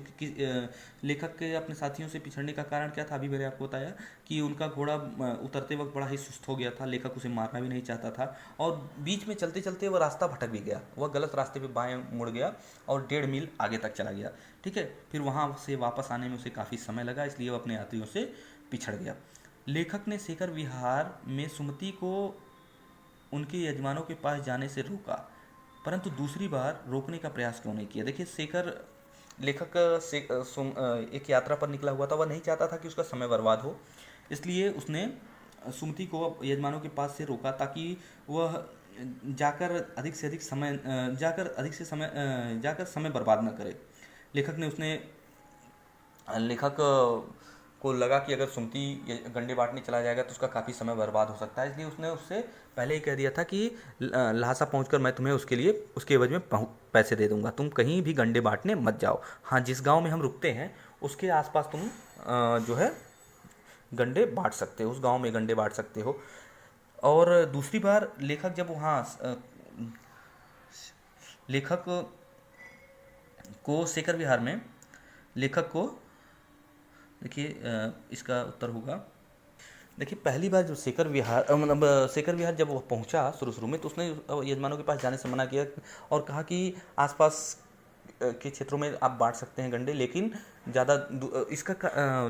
लेखक के अपने साथियों से पिछड़ने का कारण क्या था? अभी मैंने आपको बताया कि उनका घोड़ा उतरते वक्त बड़ा ही सुस्त हो गया था, लेखक उसे मारना भी नहीं चाहता था, और बीच में चलते चलते वह रास्ता भटक भी गया, वह गलत रास्ते पे बाएं मुड़ गया और 1.5 मील आगे तक चला गया। ठीक है। फिर वहाँ से वापस आने में उसे काफ़ी समय लगा, इसलिए वह अपने यात्रियों से पिछड़ गया। लेखक ने शेखर विहार में सुमति को उनके यजमानों के पास जाने से रोका, परंतु दूसरी बार रोकने का प्रयास क्यों नहीं किया? देखिए, लेखक एक यात्रा पर निकला हुआ था, वह नहीं चाहता था कि उसका समय बर्बाद हो, इसलिए उसने सुमति को यजमानों के पास से रोका, ताकि वह जाकर समय बर्बाद न करे। लेखक को लगा कि अगर सुमति गंडे बांटने चला जाएगा तो उसका काफ़ी समय बर्बाद हो सकता है, इसलिए उसने उससे पहले ही कह दिया था कि लहासा पहुंचकर मैं तुम्हें उसके एवज में पैसे दे दूंगा, तुम कहीं भी गंडे बांटने मत जाओ। हाँ, जिस गांव में हम रुकते हैं उसके आसपास तुम जो है गंडे बांट सकते हो, उस गांव में गंडे बांट सकते हो। और दूसरी बार लेखक को शेखर विहार में लेखक को देखिए, इसका उत्तर होगा, देखिए, पहली बार जो शेखर विहार जब वो पहुंचा शुरू शुरू में, तो उसने यजमानों के पास जाने से मना किया और कहा कि आसपास के क्षेत्रों में आप बांट सकते हैं गंडे, लेकिन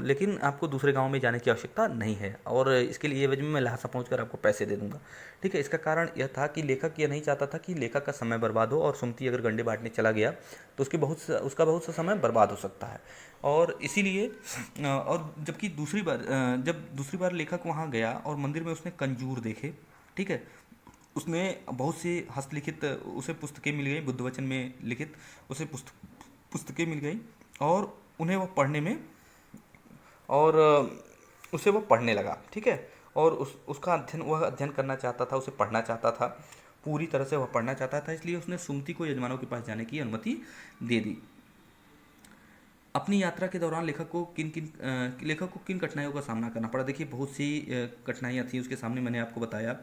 लेकिन आपको दूसरे गांव में जाने की आवश्यकता नहीं है, और इसके लिए एवज में मैं लहासा पहुंचकर आपको पैसे दे दूंगा। ठीक है। इसका कारण यह था कि लेखक यह नहीं चाहता था कि लेखक का समय बर्बाद हो, और सुमति अगर गंडे बांटने चला गया तो उसका बहुत सा समय बर्बाद हो सकता है। और इसीलिए और जबकि जब दूसरी बार लेखक वहाँ गया और मंदिर में उसने कंजूर देखे। ठीक है। उसने बहुत सी हस्तलिखित उसे पुस्तकें मिल गई, बुद्ध वचन में लिखित उसे पुस्तकें मिल गई, और उन्हें वह पढ़ने में और उसे वो पढ़ने लगा। ठीक है। और वह अध्ययन करना चाहता था, उसे पढ़ना चाहता था, पूरी तरह से वह पढ़ना चाहता था, इसलिए उसने सुमति को यजमानों के पास जाने की अनुमति दे दी। अपनी यात्रा के दौरान लेखक को किन कठिनाइयों का सामना करना पड़ा? देखिए, बहुत सी कठिनाइयाँ थी उसके सामने। मैंने आपको बताया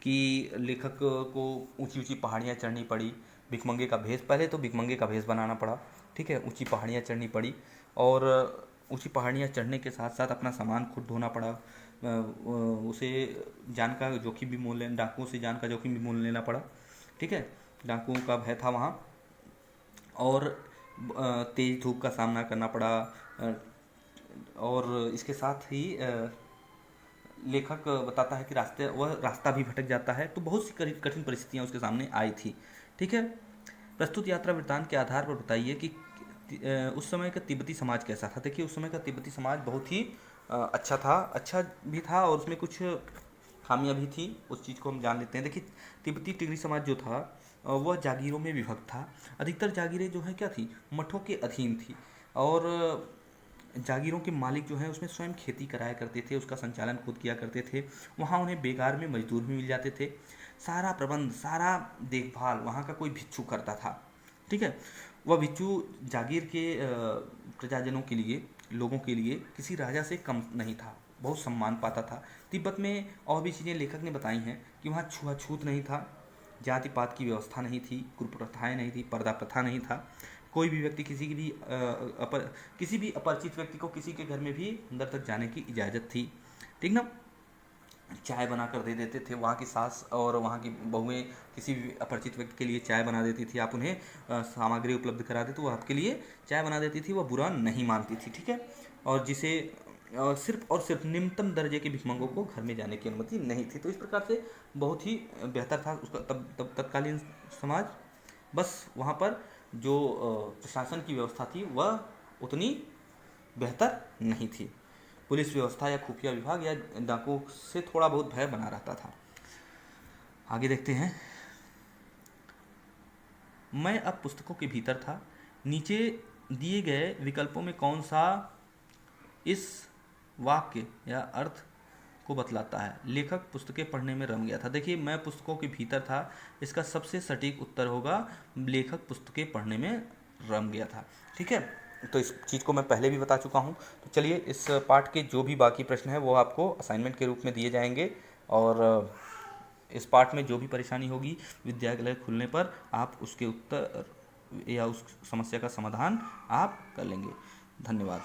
कि लेखक को ऊंची ऊंची पहाड़ियाँ चढ़नी पड़ी, पहले तो भिखमंगे का भेष बनाना पड़ा। ठीक है। ऊंची पहाड़ियाँ चढ़नी पड़ी, और ऊंची पहाड़ियाँ चढ़ने के साथ साथ अपना सामान खुद ढोना पड़ा। उसे जान का जोखिम भी मोल लेना डाकुओं से जान का जोखिम भी मोल लेना पड़ा। ठीक है। डाकुओं का भय था वहाँ, और तेज धूप का सामना करना पड़ा। और इसके साथ ही लेखक बताता है कि वह रास्ता भी भटक जाता है, तो बहुत सी कठिन परिस्थितियाँ उसके सामने आई थी। ठीक है। प्रस्तुत यात्रा वृत्तांत के आधार पर बताइए कि उस समय का तिब्बती समाज कैसा था? देखिए, उस समय का तिब्बती समाज बहुत ही अच्छा भी था, और उसमें कुछ खामियां भी थी, उस चीज़ को हम जान लेते हैं। देखिए, तिब्बती टिगरी समाज जो था वह जागीरों में विभक्त था। अधिकतर जागीरें जो है क्या थी, मठों के अधीन थी, और जागीरों के मालिक जो हैं उसमें स्वयं खेती कराया करते थे, उसका संचालन खुद किया करते थे। वहाँ उन्हें बेकार में मजदूर भी मिल जाते थे। सारा प्रबंध, सारा देखभाल वहाँ का कोई भिक्षु करता था। ठीक है। वह भिक्षु जागीर के प्रजाजनों के लिए, लोगों के लिए किसी राजा से कम नहीं था, बहुत सम्मान पाता था। तिब्बत में और भी चीज़ें लेखक ने बताई हैं कि वहाँ छुआछूत नहीं था, जाति पात की व्यवस्था नहीं थी, कुप्रथाएँ नहीं थी, पर्दा प्रथा नहीं था। कोई भी व्यक्ति किसी भी अपरिचित व्यक्ति को किसी के घर में भी अंदर तक जाने की इजाज़त थी। ठीक ना। चाय बना कर दे देते थे वहाँ की सास और वहाँ की बहुएं, किसी भी अपरिचित व्यक्ति के लिए चाय बना देती थी। आप उन्हें सामग्री उपलब्ध करा दे तो वो आपके लिए चाय बना देती थी, वह बुरा नहीं मानती थी। ठीक है। और सिर्फ निम्नतम दर्जे के भिखमंगों को घर में जाने की अनुमति नहीं थी। तो इस प्रकार से बहुत ही बेहतर था उसका तत्कालीन समाज। बस वहाँ पर जो प्रशासन की व्यवस्था थी वह उतनी बेहतर नहीं थी। पुलिस व्यवस्था या खुफिया विभाग या डाकुओं से थोड़ा बहुत भय बना रहता था। आगे देखते हैं। मैं अब पुस्तकों के भीतर था। नीचे दिए गए विकल्पों में कौन सा इस वाक्य या अर्थ को बतलाता है? लेखक पुस्तकें पढ़ने में रम गया था। देखिए, मैं पुस्तकों के भीतर था, इसका सबसे सटीक उत्तर होगा लेखक पुस्तकें पढ़ने में रम गया था। ठीक है, तो इस चीज़ को मैं पहले भी बता चुका हूँ। तो चलिए, इस पाठ के जो भी बाकी प्रश्न है वो आपको असाइनमेंट के रूप में दिए जाएंगे, और इस पाठ में जो भी परेशानी होगी विद्यालय खुलने पर आप उसके उत्तर या उस समस्या का समाधान आप कर लेंगे। धन्यवाद।